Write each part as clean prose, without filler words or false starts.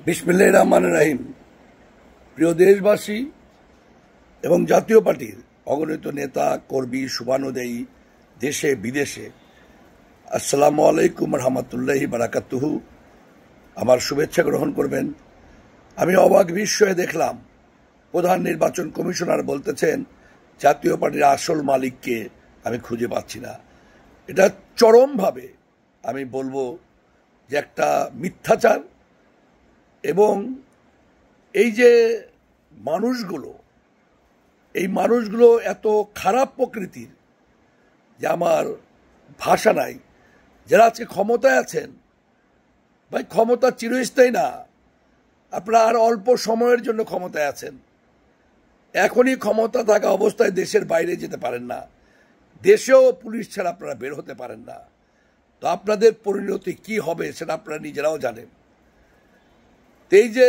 বিসমিল্লাহির রহমানির রহিম। প্রিয় দেশবাসী এবং জাতীয় পার্টির অগণিত নেতা কর্মী শুভানুদেয়ী দেশে বিদেশে, আসসালামু আলাইকুম রহমতুল্লাহি বারাকাতুহু। আমার শুভেচ্ছা গ্রহণ করবেন। আমি অবাক বিস্ময়ে দেখলাম প্রধান নির্বাচন কমিশনার বলতেছেন জাতীয় পার্টির আসল মালিককে আমি খুঁজে পাচ্ছি না। এটা চরমভাবে আমি বলবো যে একটা মিথ্যাচার। এবং এই যে মানুষগুলো এত খারাপ প্রকৃতির যে আমার ভাষা নাই। যারা আজকে ক্ষমতায় আছেন, ভাই ক্ষমতা চিরস্থায়ী না। আপনারা আর অল্প সময়ের জন্য ক্ষমতায় আছেন। এখনই ক্ষমতা থাকা অবস্থায় দেশের বাইরে যেতে পারেন না, দেশেও পুলিশ ছাড়া আপনারা বের হতে পারেন না। তো আপনাদের পরিণতি কি হবে সেটা আপনারা নিজেরাও জানেন। এই যে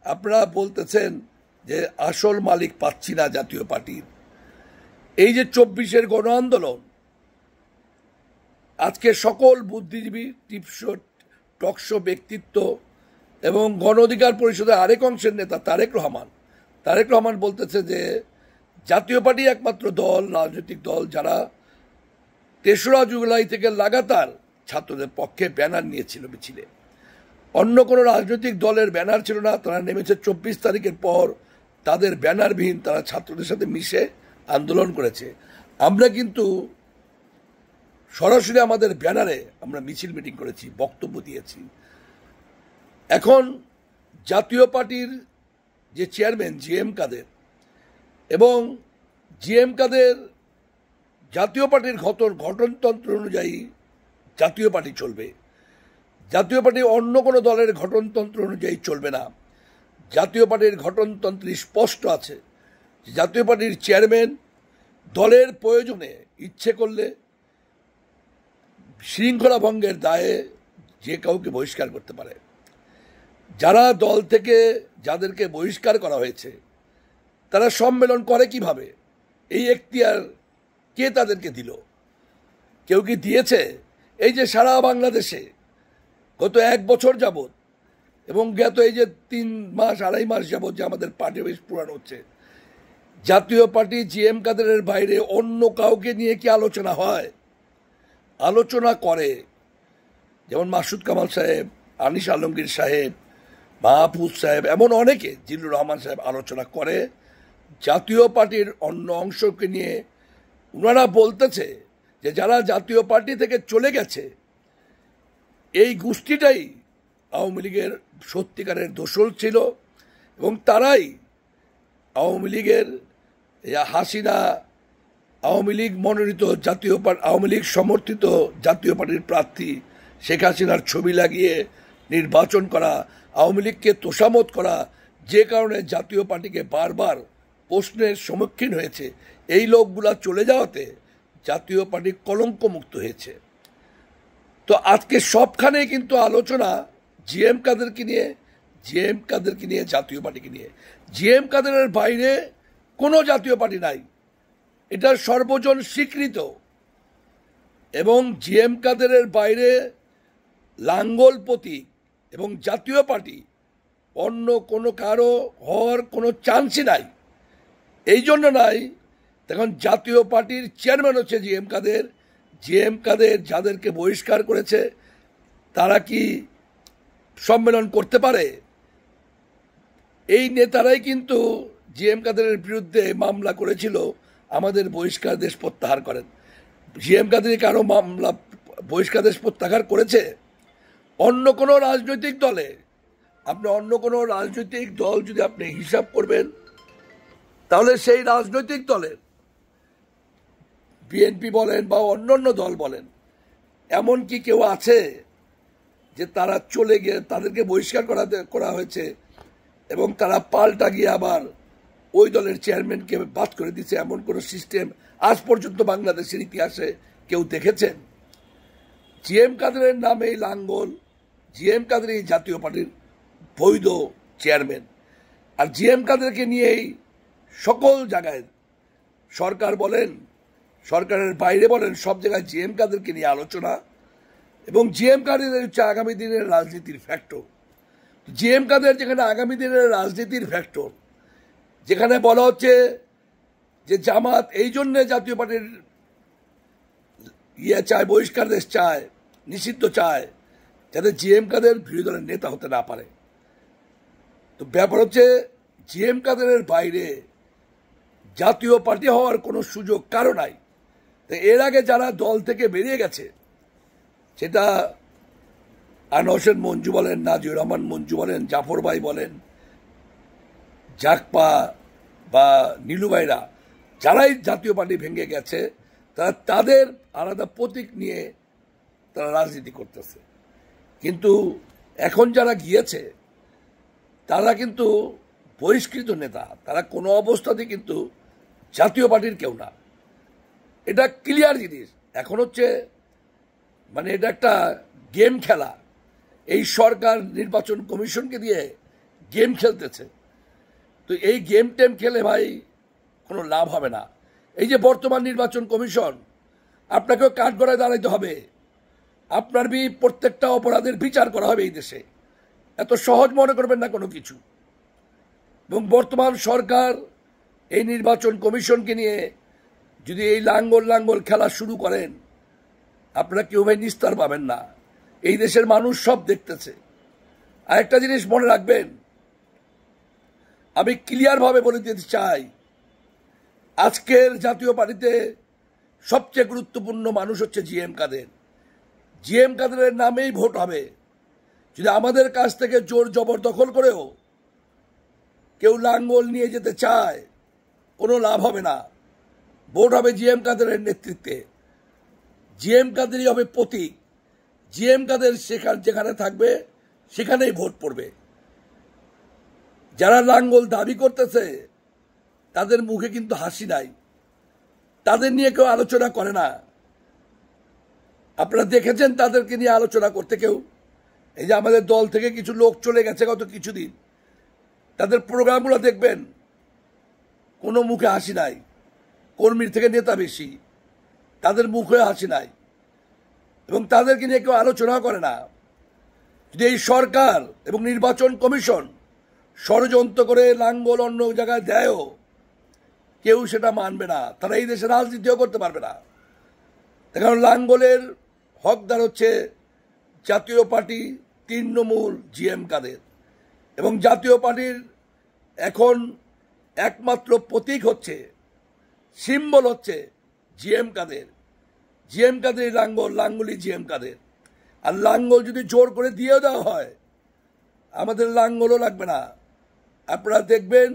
আপনারা বলতেছেন যে আসল মালিক পাচ্ছি না জাতীয় পার্টির, এই যে 24-এর গণ আন্দোলন, আজকে সকল বুদ্ধিজীবী, টকশো ব্যক্তিত্ব এবং গণ অধিকার পরিষদের আরেক অংশের নেতা তারেক রহমান বলতেছে যে জাতীয় পার্টি একমাত্র দল, রাজনৈতিক দল যারা 3রা জুলাই থেকে লাগাতার ছাত্রদের পক্ষে ব্যানার নিয়েছিল মিছিলে। অন্য কোনো রাজনৈতিক দলের ব্যানার ছিল না। তারা নেমেছে 24 তারিখের পর, তাদের ব্যানারবিহীন তারা ছাত্রদের সাথে মিশে আন্দোলন করেছে। আমরা কিন্তু সরাসরি আমাদের ব্যানারে আমরা মিছিল মিটিং করেছি, বক্তব্য দিয়েছি। এখন জাতীয় পার্টির যে চেয়ারম্যান জিএম কাদের এবং জিএম কাদের জাতীয় পার্টির গঠনতন্ত্র অনুযায়ী জাতীয় পার্টি চলবে। জাতীয় পার্টি অন্য কোনো দলের গঠনতন্ত্র অনুযায়ী চলবে না। জাতীয় পার্টির গঠনতন্ত্রে স্পষ্ট আছে যে জাতীয় পার্টির চেয়ারম্যান দলের প্রয়োজনে ইচ্ছে করলে শৃঙ্খলা ভঙ্গের দায়ে যে কাউকে বহিষ্কার করতে পারে। যারা দল থেকে যাদেরকে বহিষ্কার করা হয়েছে তারা সম্মেলন করে কিভাবে? এই এখতিয়ার কে তাদেরকে দিল? কেউ কি দিয়েছে? এই যে সারা বাংলাদেশে গত 1 বছর যাবৎ এবং গত এই যে 3 মাস 2.5 মাস যাবৎ যে আমাদের পার্টি বেশ পুরানো হচ্ছে, জাতীয় পার্টি জিএম কাদেরের বাইরে অন্য কাউকে নিয়ে কি আলোচনা হয়? আলোচনা করে যেমন মাসুদ কামাল সাহেব, আনিস আলমগীর সাহেব, মাহফুজ সাহেব, এমন অনেকে, জিল্লুর রহমান সাহেব আলোচনা করে জাতীয় পার্টির অন্য অংশকে নিয়ে। ওনারা বলতেছে যে যারা জাতীয় পার্টি থেকে চলে গেছে এই গোষ্ঠীটাই আওয়ামী লীগের সত্যিকারের দোসর ছিল এবং তারাই আওয়ামী লীগের হাসিনা, আওয়ামী লীগ মনোনীত আওয়ামী লীগ সমর্থিত জাতীয় পার্টির প্রার্থী শেখ হাসিনার ছবি লাগিয়ে নির্বাচন করা, আওয়ামী লীগকে তোষামত করা, যে কারণে জাতীয় পার্টিকে বারবার প্রশ্নের সম্মুখীন হয়েছে। এই লোকগুলা চলে যাওয়াতে জাতীয় পার্টি কলঙ্কমুক্ত হয়েছে। তো আজকে সবখানে কিন্তু আলোচনা জিএম কাদেরকে নিয়ে, জাতীয় পার্টিকে নিয়ে। জিএম কাদেরের বাইরে কোনো জাতীয় পার্টি নাই, এটা সর্বজন স্বীকৃত। এবং জিএম কাদেরের বাইরে লাঙ্গল প্রতীক এবং জাতীয় পার্টি অন্য কোনো কারো হওয়ার কোনো চান্সই নাই। এই জন্য নাই, তখন জাতীয় পার্টির চেয়ারম্যান হচ্ছে জিএম কাদের যাদেরকে বহিষ্কার করেছে তারা কি সম্মেলন করতে পারে? এই নেতারাই কিন্তু জিএম কাদেরের বিরুদ্ধে মামলা করেছিল, আমাদের বহিষ্কারদেশ প্রত্যাহার করেন। জিএম কাদের কারো মামলা বহিষ্কারদেশ প্রত্যাহার করেছে? অন্য কোনো রাজনৈতিক দলে, অন্য কোনো রাজনৈতিক দল যদি আপনি হিসাব করবেন তাহলে সেই রাজনৈতিক দলের বিএনপি বলেন বা অন্যান্য দল বলেন, এমন কি কেউ আছে যে তারা চলে গিয়ে তাদেরকে বহিষ্কার করা হয়েছে এবং তারা পাল্টা গিয়ে আবার ওই দলের চেয়ারম্যানকে বাদ করে দিচ্ছে? এমন কোনো সিস্টেম আজ পর্যন্ত বাংলাদেশের ইতিহাসে কেউ দেখেছেন? জিএম কাদেরের নামে লাঙ্গল, জিএম কাদের জাতীয় পার্টির বৈধ চেয়ারম্যান। আর জিএম কাদেরকে নিয়েই সকল জায়গায় সরকার বলেন, সরকারের বাইরে বলেন, সব জায়গায় জিএম কাদেরকে নিয়ে আলোচনা এবং জিএম কাদের হচ্ছে আগামী দিনের রাজনীতির ফ্যাক্টর। জিএম কাদের যেখানে আগামী দিনের রাজনীতির ফ্যাক্টর, যেখানে বলা হচ্ছে যে জামাত এই জন্যে জাতীয় পার্টির চায়, বহিষ্কার দেশ চায়, নিষিদ্ধ চায়, যাতে জিএম কাদের বিরোধী দলের নেতা হতে না পারে। তো ব্যাপার হচ্ছে জিএম কাদেরের বাইরে জাতীয় পার্টি হওয়ার কোনো সুযোগ কারো নাই। তো এর আগে যারা দল থেকে বেরিয়ে গেছে, সেটা আনোয়ার হোসেন মঞ্জু বলেন, নাজিউর রহমান মঞ্জু বলেন, জাফর ভাই বলেন, জাকপা বা নীলু ভাইরা, যারাই জাতীয় পার্টি ভেঙে গেছে, তারা তাদের আলাদা প্রতীক নিয়ে তারা রাজনীতি করতেছে। কিন্তু এখন যারা গিয়েছে তারা কিন্তু বহিষ্কৃত নেতা, তারা কোনো অবস্থাতেই কিন্তু জাতীয় পার্টির কেউ না। এটা ক্লিয়ার জিনিস। এখন হচ্ছে মানে এটা একটা গেম খেলা। এই সরকার নির্বাচন কমিশনকে দিয়ে গেম খেলতেছে। তো এই গেম টেম খেলে ভাই কোনো লাভ হবে না। এই যে বর্তমান নির্বাচন কমিশন, আপনাকেও কাঠগড়ায় দাঁড়াইতে হবে, আপনার প্রত্যেকটা অপরাধের বিচার করা হবে এই দেশে। এত সহজ মনে করবেন না কোনো কিছু। এবং বর্তমান সরকার এই নির্বাচন কমিশনকে নিয়ে যদি এই লাঙ্গল খেলা শুরু করেন, আপনারা কেউ ভাই নিস্তার পাবেন না। এই দেশের মানুষ সব দেখতেছে। আর একটা জিনিস মনে রাখবেন, আমি ক্লিয়ারভাবে বলে দিতে চাই, আজকের জাতীয় পার্টিতে সবচেয়ে গুরুত্বপূর্ণ মানুষ হচ্ছে জিএম কাদের। জিএম কাদেরের নামেই ভোট হবে। যদি আমাদের কাছ থেকে জোর জবরদখল করেও কেউ লাঙ্গল নিয়ে যেতে চায়, কোনো লাভ হবে না। ভোট হবে জিএম কাদেরের নেতৃত্বে। জিএম কাদেরই হবে প্রতীক। জিএম কাদের যেখানে থাকবে সেখানেই ভোট পড়বে। যারা লাঙ্গল দাবি করতেছে তাদের মুখে কিন্তু হাসি নাই, তাদের নিয়ে কেউ আলোচনা করে না। আপনারা দেখেছেন তাদেরকে নিয়ে আলোচনা করতে কেউ? এই যে আমাদের দল থেকে কিছু লোক চলে গেছে গত কিছুদিন, তাদের প্রোগ্রামগুলো দেখবেন, কোনো মুখে হাসি নাই। কর্মীর থেকে নেতা বেশি, তাদের মুখে হাসি নাই এবং তাদেরকে নিয়ে কেউ আলোচনা করে না। যদি এই সরকার এবং নির্বাচন কমিশন ষড়যন্ত্র করে লাঙ্গল অন্য জায়গায় দেয়ও, কেউ সেটা মানবে না। তারা এই দেশে রাজনীতিও করতে পারবে না। কারণ লাঙ্গলের হকদার হচ্ছে জাতীয় পার্টি, তৃণমূল, জিএম কাদের। এবং জাতীয় পার্টির এখন একমাত্র প্রতীক হচ্ছে, সিম্বল হচ্ছে জিএম কাদের। জিএম কাদের লাঙ্গল, লাঙ্গলই জিএম কাদের। আর লাঙ্গল যদি জোর করে দিয়ে দেওয়া হয়, আমাদের লাঙ্গলও লাগবে না। আপনারা দেখবেন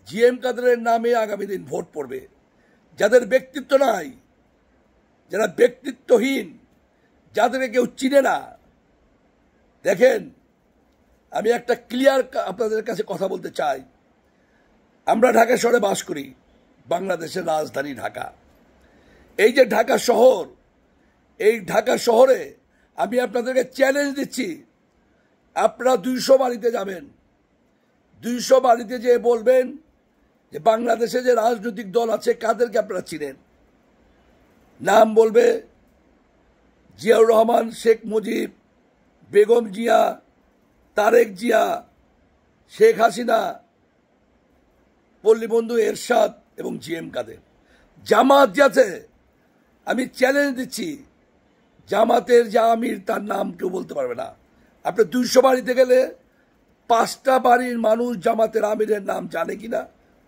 জিএম কাদেরের নামে আগামী দিন ভোট পড়বে। যাদের ব্যক্তিত্ব নাই, যারা ব্যক্তিত্বহীন, যাদেরকে কেউ চিনে না। দেখেন, আমি একটা ক্লিয়ার আপনাদের কাছে কথা বলতে চাই। আমরা ঢাকা শহরে বাস করি, বাংলাদেশের রাজধানী ঢাকা। এই যে ঢাকা শহর, এই ঢাকা শহরে আমি আপনাদেরকে চ্যালেঞ্জ দিচ্ছি, আপনারা 200 বাড়িতে যাবেন, 200 বাড়িতে যেয়ে বলবেন যে বাংলাদেশে যে রাজনৈতিক দল আছে কাদেরকে আপনারা চিনেন। নাম বলবে জিয়াউর রহমান, শেখ মুজিব, বেগম জিয়া, তারেক জিয়া, শেখ হাসিনা, পল্লীবন্ধু এরশাদ এবং জিএম কাদের। জামাত যাচ্ছে, আমি চ্যালেঞ্জ দিচ্ছি, জামাতের যে আমির তার নাম কেউ বলতে পারবে না। আপনি 200 বাড়িতে গেলে 5টা বাড়ির মানুষ জামাতের আমিরের নাম জানে কিনা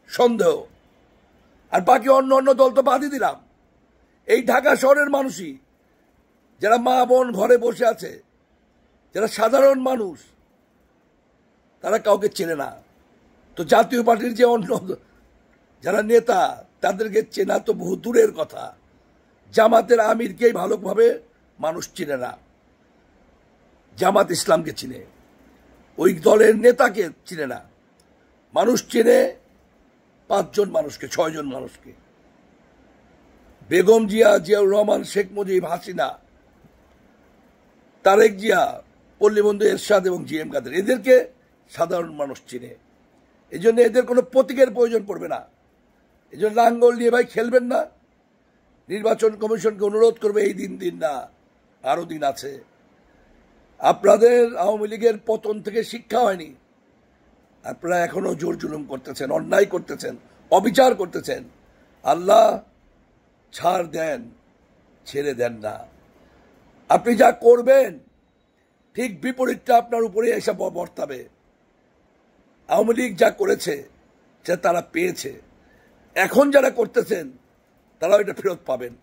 সন্দেহ। আর বাকি অন্য অন্য দল তো বাদই দিলাম। এই ঢাকা শহরের মানুষই, যারা মা বোন ঘরে বসে আছে, যারা সাধারণ মানুষ, তারা কাউকে চেনে না। তো জাতীয় পার্টির যে অন্য যারা নেতা, তাদেরকে চেনা তো বহু দূরের কথা। জামাতের আমিরকেই ভালোভাবে মানুষ চিনে না। জামাত ইসলামকে চিনে, ওই দলের নেতাকে চিনে না। মানুষ চেনে 5 জন মানুষকে, 6 জন মানুষকে। বেগম জিয়া, জিয়াউর রহমান, শেখ মুজিব, হাসিনা, তারেক জিয়া, পল্লীবন্ধু এরশাদ এবং জিএম কাদের, এদেরকে সাধারণ মানুষ চিনে। এই জন্য এদের কোনো প্রতীকের প্রয়োজন পড়বে না। এই জন্য লাঙ্গল নিয়ে ভাই খেলবেন না। নির্বাচন কমিশনকে অনুরোধ করবে, এই দিন না, আরো দিন আছে। আপনাদের আওয়ামী লীগের পতন থেকে শিক্ষা হয়নি, আপনারা এখনো জোর জুলুম করতেছেন, অন্যায় করতেছেন, অবিচার করতেছেন। আল্লাহ ছাড় দেন, ছেড়ে দেন না। আপনি যা করবেন ঠিক বিপরীতটা আপনার উপরে এসে বর্তাবে। আওয়ামী লীগ যা করেছে সে তারা পেয়েছে, এখন যারা করতেছেন তারাও এটা ফেরত পাবেন।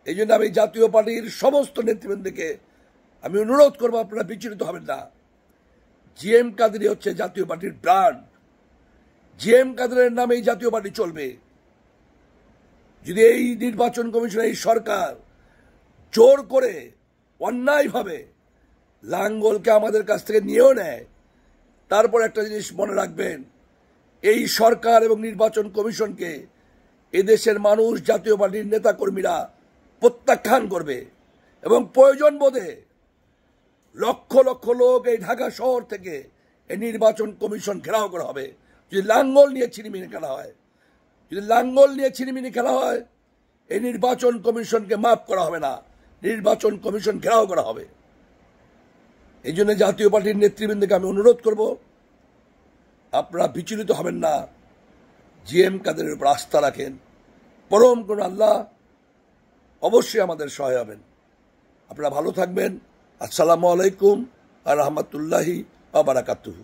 এই জন্য আমি জাতীয় পার্টির সমস্ত নেতৃবৃন্দকে আমি অনুরোধ করবো, আপনারা বিচলিত হবেন না। জিএম কাদেরই হচ্ছে জাতীয় পার্টির ব্র্যান্ড। জিএম কাদেরের নামেই জাতীয় পার্টি চলবে। যদি এই নির্বাচন কমিশন, এই সরকার জোর করে অন্যায়ভাবে লাঙ্গলকে আমাদের কাছ থেকে নিয়েও নেয়, তারপর একটা জিনিস মনে রাখবেন, এই সরকার এবং নির্বাচন কমিশনকে এদেশের মানুষ, জাতীয় পার্টির নেতাকর্মীরা প্রত্যাখ্যান করবে এবং প্রয়োজন বোধে লক্ষ লক্ষ লোক এই ঢাকা শহর থেকে এই নির্বাচন কমিশন ঘেরাও করা হবে। যদি লাঙ্গল নিয়ে ছিনিমিনি খেলা হয়, যদি লাঙ্গল নিয়ে ছিনিমিনি খেলা হয়, এই নির্বাচন কমিশনকে মাফ করা হবে না, নির্বাচন কমিশন ঘেরাও করা হবে। এই জন্য জাতীয় পার্টির নেতৃবৃন্দকে আমি অনুরোধ করব, আপনারা বিচলিত হবেন না, জিএম কাদেরের উপর আস্থা রাখেন। পরম কোন আল্লাহ অবশ্যই আমাদের সহায় হবেন। আপনারা ভালো থাকবেন। আসসালামু আলাইকুম ওয়া রাহমাতুল্লাহি ওয়া বারাকাতুহু।